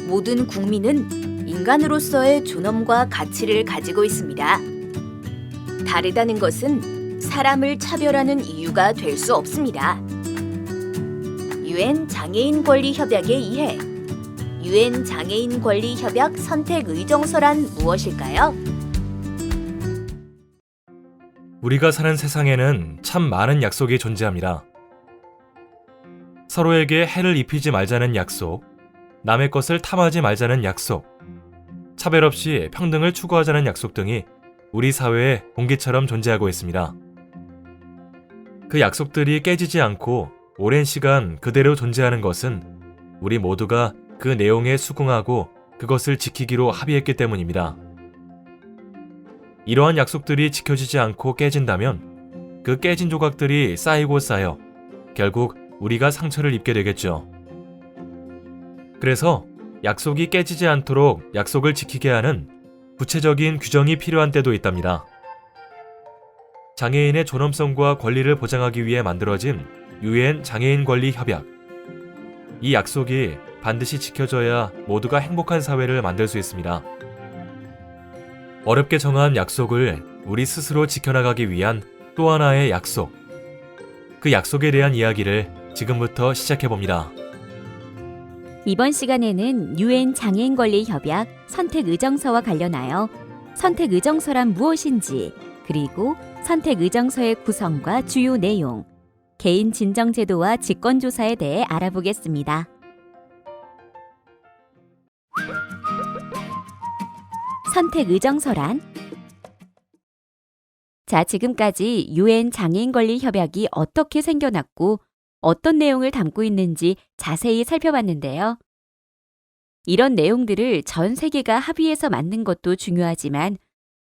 모든 국민은 인간으로서의 존엄과 가치를 가지고 있습니다. 다르다는 것은 사람을 차별하는 이유가 될 수 없습니다. 유엔 장애인 권리 협약에 의해 유엔 장애인 권리 협약 선택 의정서란 무엇일까요? 우리가 사는 세상에는 참 많은 약속이 존재합니다. 서로에게 해를 입히지 말자는 약속, 남의 것을 탐하지 말자는 약속, 차별 없이 평등을 추구하자는 약속 등이 우리 사회에 공기처럼 존재하고 있습니다. 그 약속들이 깨지지 않고 오랜 시간 그대로 존재하는 것은 우리 모두가 그 내용에 수긍하고 그것을 지키기로 합의했기 때문입니다. 이러한 약속들이 지켜지지 않고 깨진다면 그 깨진 조각들이 쌓이고 쌓여 결국 우리가 상처를 입게 되겠죠. 그래서 약속이 깨지지 않도록 약속을 지키게 하는 구체적인 규정이 필요한 때도 있답니다. 장애인의 존엄성과 권리를 보장하기 위해 만들어진 유엔 장애인 권리 협약. 이 약속이 반드시 지켜져야 모두가 행복한 사회를 만들 수 있습니다. 어렵게 정한 약속을 우리 스스로 지켜나가기 위한 또 하나의 약속. 그 약속에 대한 이야기를 지금부터 시작해봅니다. 이번 시간에는 유엔 장애인 권리 협약 선택 의정서와 관련하여 선택 의정서란 무엇인지, 그리고 선택 의정서의 구성과 주요 내용, 개인 진정 제도와 직권 조사에 대해 알아보겠습니다. 선택 의정서란? 자, 지금까지 유엔 장애인 권리 협약이 어떻게 생겨났고 어떤 내용을 담고 있는지 자세히 살펴봤는데요. 이런 내용들을 전 세계가 합의해서 만든 것도 중요하지만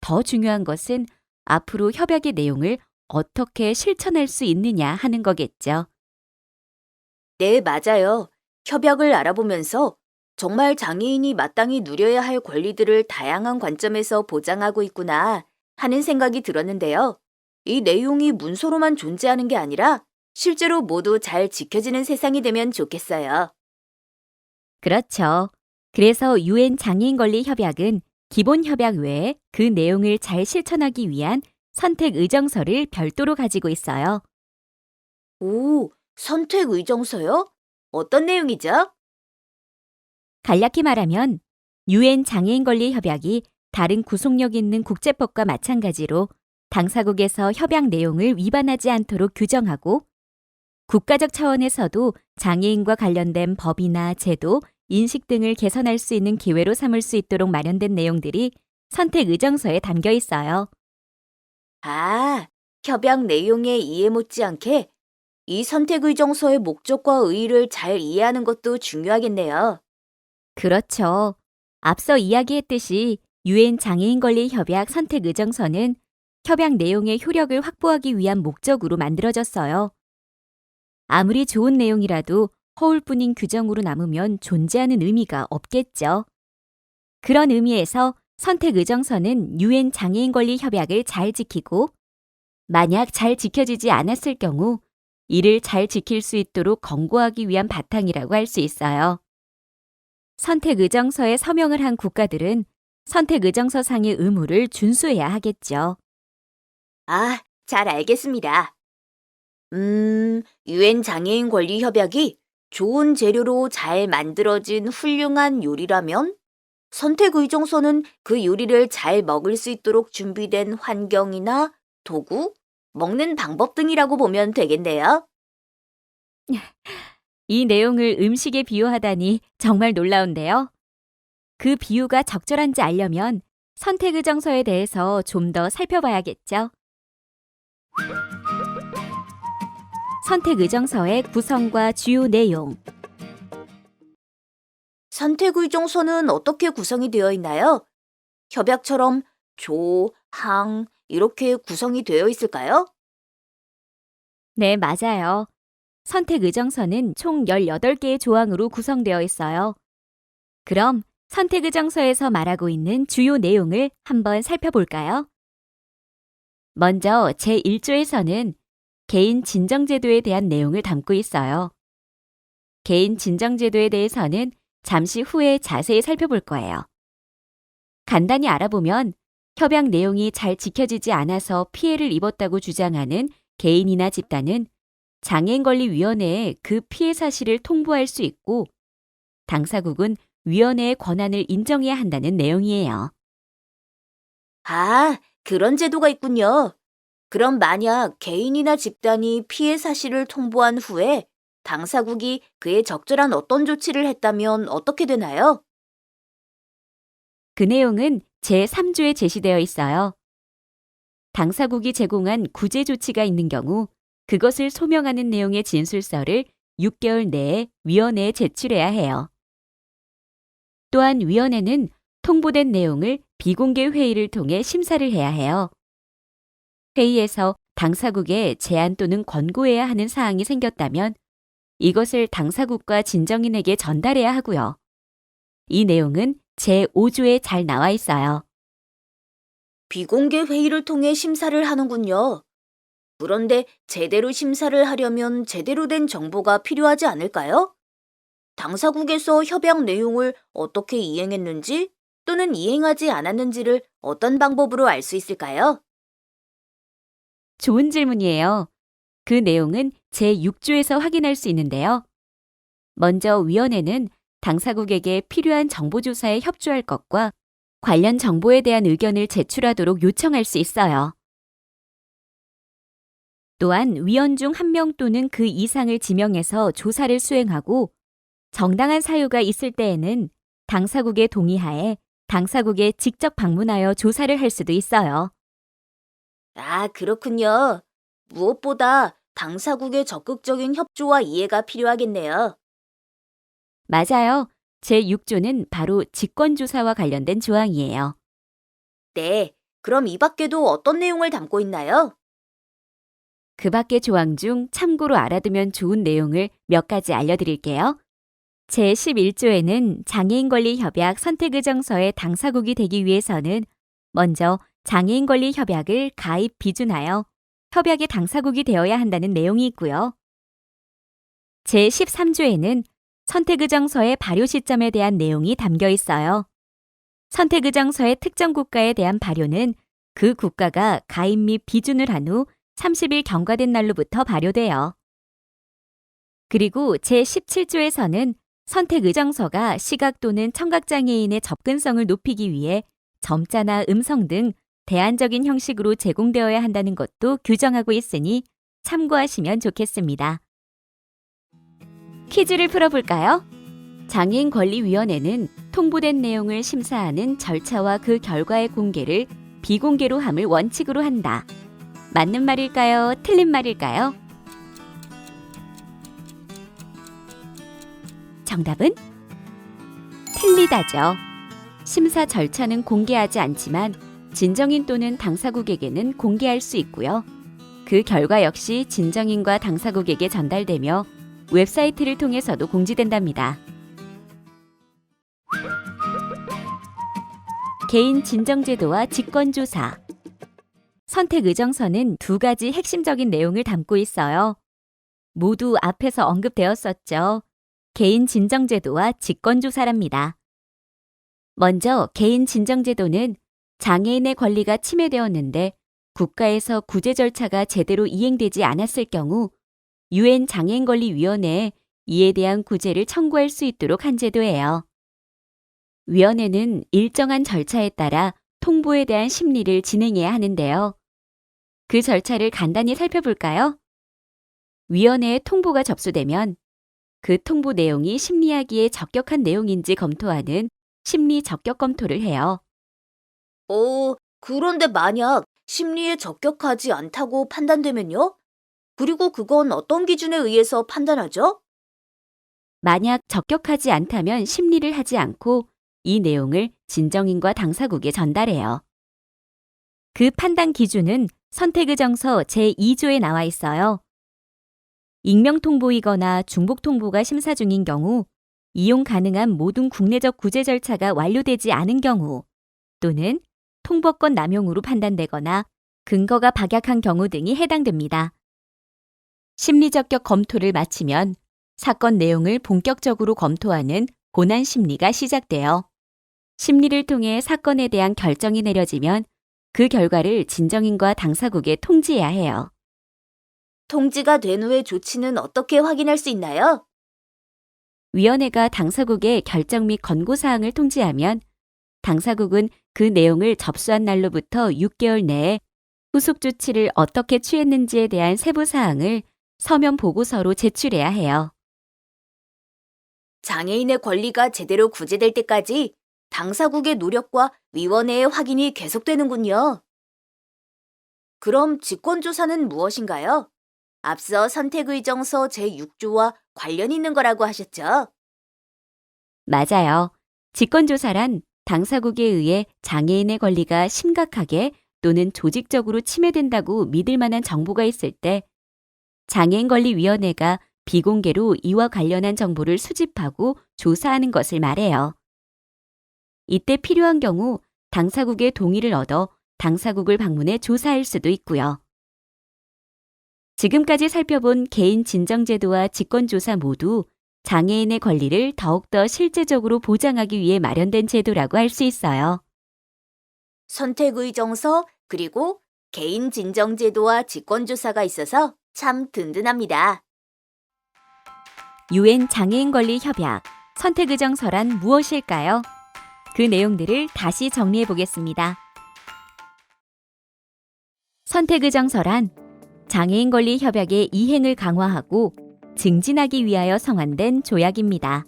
더 중요한 것은 앞으로 협약의 내용을 어떻게 실천할 수 있느냐 하는 거겠죠. 네, 맞아요. 협약을 알아보면서 정말 장애인이 마땅히 누려야 할 권리들을 다양한 관점에서 보장하고 있구나 하는 생각이 들었는데요. 이 내용이 문서로만 존재하는 게 아니라 실제로 모두 잘 지켜지는 세상이 되면 좋겠어요. 그렇죠. 그래서 유엔 장애인 권리 협약은 기본 협약 외에 그 내용을 잘 실천하기 위한 선택 의정서를 별도로 가지고 있어요. 오, 선택 의정서요? 어떤 내용이죠? 간략히 말하면 유엔 장애인 권리 협약이 다른 구속력 있는 국제법과 마찬가지로 당사국에서 협약 내용을 위반하지 않도록 규정하고 국가적 차원에서도 장애인과 관련된 법이나 제도, 인식 등을 개선할 수 있는 기회로 삼을 수 있도록 마련된 내용들이 선택 의정서에 담겨 있어요. 아, 협약 내용에 이해 못지않게 이 선택 의정서의 목적과 의의를 잘 이해하는 것도 중요하겠네요. 그렇죠. 앞서 이야기했듯이 유엔 장애인 권리 협약 선택 의정서는 협약 내용의 효력을 확보하기 위한 목적으로 만들어졌어요. 아무리 좋은 내용이라도 허울뿐인 규정으로 남으면 존재하는 의미가 없겠죠. 그런 의미에서 선택 의정서는 유엔 장애인 권리 협약을 잘 지키고 만약 잘 지켜지지 않았을 경우 이를 잘 지킬 수 있도록 권고하기 위한 바탕이라고 할 수 있어요. 선택 의정서에 서명을 한 국가들은 선택 의정서상의 의무를 준수해야 하겠죠. 아, 잘 알겠습니다. 유엔 장애인 권리 협약이 좋은 재료로 잘 만들어진 훌륭한 요리라면 선택 의정서는 그 요리를 잘 먹을 수 있도록 준비된 환경이나 도구, 먹는 방법 등이라고 보면 되겠네요. 이 내용을 음식에 비유하다니 정말 놀라운데요. 그 비유가 적절한지 알려면 선택 의정서에 대해서 좀 더 살펴봐야겠죠. 선택 의정서의 구성과 주요 내용. 선택 의정서는 어떻게 구성이 되어 있나요? 협약처럼 조, 항 이렇게 구성이 되어 있을까요? 네, 맞아요. 선택 의정서는 총 18개의 조항으로 구성되어 있어요. 그럼 선택 의정서에서 말하고 있는 주요 내용을 한번 살펴볼까요? 먼저 제1조에서는 개인 진정제도에 대한 내용을 담고 있어요. 개인 진정제도에 대해서는 잠시 후에 자세히 살펴볼 거예요. 간단히 알아보면 협약 내용이 잘 지켜지지 않아서 피해를 입었다고 주장하는 개인이나 집단은 장애인권리위원회에 그 피해 사실을 통보할 수 있고 당사국은 위원회의 권한을 인정해야 한다는 내용이에요. 아, 그런 제도가 있군요. 그럼 만약 개인이나 집단이 피해 사실을 통보한 후에 당사국이 그에 적절한 어떤 조치를 했다면 어떻게 되나요? 그 내용은 제3조에 제시되어 있어요. 당사국이 제공한 구제 조치가 있는 경우 그것을 소명하는 내용의 진술서를 6개월 내에 위원회에 제출해야 해요. 또한 위원회는 통보된 내용을 비공개 회의를 통해 심사를 해야 해요. 회의에서 당사국에 제안 또는 권고해야 하는 사항이 생겼다면 이것을 당사국과 진정인에게 전달해야 하고요. 이 내용은 제5조에 잘 나와 있어요. 비공개 회의를 통해 심사를 하는군요. 그런데 제대로 심사를 하려면 제대로 된 정보가 필요하지 않을까요? 당사국에서 협약 내용을 어떻게 이행했는지 또는 이행하지 않았는지를 어떤 방법으로 알 수 있을까요? 좋은 질문이에요. 그 내용은 제6조에서 확인할 수 있는데요. 먼저 위원회는 당사국에게 필요한 정보조사에 협조할 것과 관련 정보에 대한 의견을 제출하도록 요청할 수 있어요. 또한 위원 중 한 명 또는 그 이상을 지명해서 조사를 수행하고 정당한 사유가 있을 때에는 당사국의 동의하에 당사국에 직접 방문하여 조사를 할 수도 있어요. 아, 그렇군요. 무엇보다 당사국의 적극적인 협조와 이해가 필요하겠네요. 맞아요. 제6조는 바로 직권조사와 관련된 조항이에요. 네, 그럼 이 밖에도 어떤 내용을 담고 있나요? 그 밖의 조항 중 참고로 알아두면 좋은 내용을 몇 가지 알려드릴게요. 제11조에는 장애인권리협약 선택의정서의 당사국이 되기 위해서는 먼저 장애인권리협약을 가입 비준하여 협약의 당사국이 되어야 한다는 내용이 있고요. 제13조에는 선택의정서의 발효 시점에 대한 내용이 담겨 있어요. 선택의정서의 특정 국가에 대한 발효는 그 국가가 가입 및 비준을 한 후 30일 경과된 날로부터 발효돼요. 그리고 제17조에서는 선택의정서가 시각 또는 청각장애인의 접근성을 높이기 위해 점자나 음성 등 대안적인 형식으로 제공되어야 한다는 것도 규정하고 있으니 참고하시면 좋겠습니다. 퀴즈를 풀어볼까요? 장애인권리위원회는 통보된 내용을 심사하는 절차와 그 결과의 공개를 비공개로 함을 원칙으로 한다. 맞는 말일까요? 틀린 말일까요? 정답은 틀리다죠. 심사 절차는 공개하지 않지만 진정인 또는 당사국에게는 공개할 수 있고요. 그 결과 역시 진정인과 당사국에게 전달되며 웹사이트를 통해서도 공지된답니다. 개인 진정제도와 직권조사. 선택의정서는 두 가지 핵심적인 내용을 담고 있어요. 모두 앞에서 언급되었었죠. 개인 진정제도와 직권조사랍니다. 먼저 개인 진정제도는 장애인의 권리가 침해되었는데 국가에서 구제 절차가 제대로 이행되지 않았을 경우 유엔 장애인권리위원회에 이에 대한 구제를 청구할 수 있도록 한 제도예요. 위원회는 일정한 절차에 따라 통보에 대한 심리를 진행해야 하는데요. 그 절차를 간단히 살펴볼까요? 위원회에 통보가 접수되면 그 통보 내용이 심리하기에 적격한 내용인지 검토하는 심리 적격 검토를 해요. 그런데 만약 심리에 적격하지 않다고 판단되면요? 그리고 그건 어떤 기준에 의해서 판단하죠? 만약 적격하지 않다면 심리를 하지 않고 이 내용을 진정인과 당사국에 전달해요. 그 판단 기준은 선택의정서 제2조에 나와 있어요. 익명통보이거나 중복통보가 심사 중인 경우, 이용 가능한 모든 국내적 구제 절차가 완료되지 않은 경우, 또는 통보권 남용으로 판단되거나 근거가 박약한 경우 등이 해당됩니다. 심리적격 검토를 마치면 사건 내용을 본격적으로 검토하는 고난 심리가 시작돼요. 심리를 통해 사건에 대한 결정이 내려지면 그 결과를 진정인과 당사국에 통지해야 해요. 통지가 된 후의 조치는 어떻게 확인할 수 있나요? 위원회가 당사국에 결정 및 권고사항을 통지하면 당사국은 그 내용을 접수한 날로부터 6개월 내에 후속 조치를 어떻게 취했는지에 대한 세부 사항을 서면 보고서로 제출해야 해요. 장애인의 권리가 제대로 구제될 때까지 당사국의 노력과 위원회의 확인이 계속되는군요. 그럼 직권조사는 무엇인가요? 앞서 선택의정서 제6조와 관련 있는 거라고 하셨죠? 맞아요. 직권조사란 당사국에 의해 장애인의 권리가 심각하게 또는 조직적으로 침해된다고 믿을 만한 정보가 있을 때 장애인권리위원회가 비공개로 이와 관련한 정보를 수집하고 조사하는 것을 말해요. 이때 필요한 경우 당사국의 동의를 얻어 당사국을 방문해 조사할 수도 있고요. 지금까지 살펴본 개인 진정제도와 직권조사 모두 장애인의 권리를 더욱더 실제적으로 보장하기 위해 마련된 제도라고 할 수 있어요. 선택의정서 그리고 개인 진정제도와 직권조사가 있어서 참 든든합니다. 유엔 장애인 권리 협약 선택의정서란 무엇일까요? 그 내용들을 다시 정리해 보겠습니다. 선택의정서란 장애인 권리 협약의 이행을 강화하고 증진하기 위하여 성안된 조약입니다.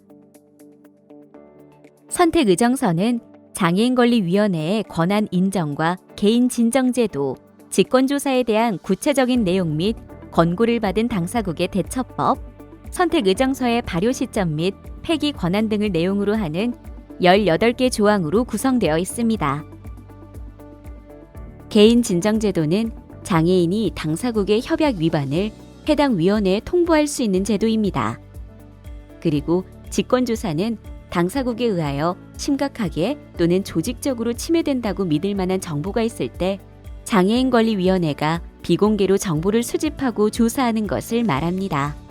선택의정서는 장애인권리위원회의 권한 인정과 개인 진정제도, 직권조사에 대한 구체적인 내용 및 권고를 받은 당사국의 대처법, 선택의정서의 발효 시점 및 폐기 권한 등을 내용으로 하는 18개 조항으로 구성되어 있습니다. 개인 진정제도는 장애인이 당사국의 협약 위반을 해당 위원회에 통보할 수 있는 제도입니다. 그리고 직권조사는 당사국에 의하여 심각하게 또는 조직적으로 침해된다고 믿을 만한 정보가 있을 때 장애인권리위원회가 비공개로 정보를 수집하고 조사하는 것을 말합니다.